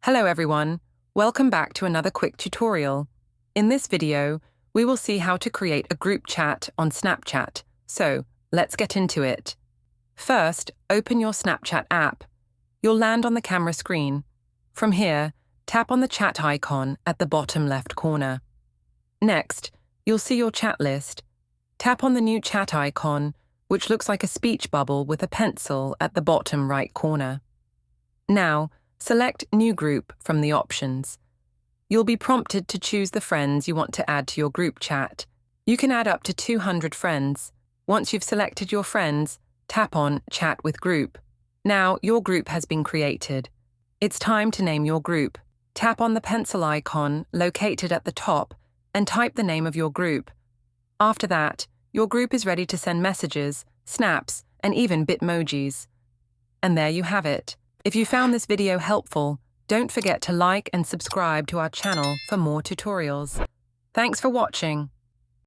Hello everyone, welcome back to another quick tutorial. In this video, we will see how to create a group chat on Snapchat, so let's get into it. First, open your Snapchat app. You'll land on the camera screen. From here, tap on the chat icon at the bottom left corner. Next, you'll see your chat list. Tap on the new chat icon, which looks like a speech bubble with a pencil at the bottom right corner. Now, select New Group from the options. You'll be prompted to choose the friends you want to add to your group chat. You can add up to 200 friends. Once you've selected your friends, tap on Chat with Group. Now, your group has been created. It's time to name your group. Tap on the pencil icon located at the top and type the name of your group. After that, your group is ready to send messages, snaps, and even Bitmojis. And there you have it. If you found this video helpful, don't forget to like and subscribe to our channel for more tutorials. Thanks for watching.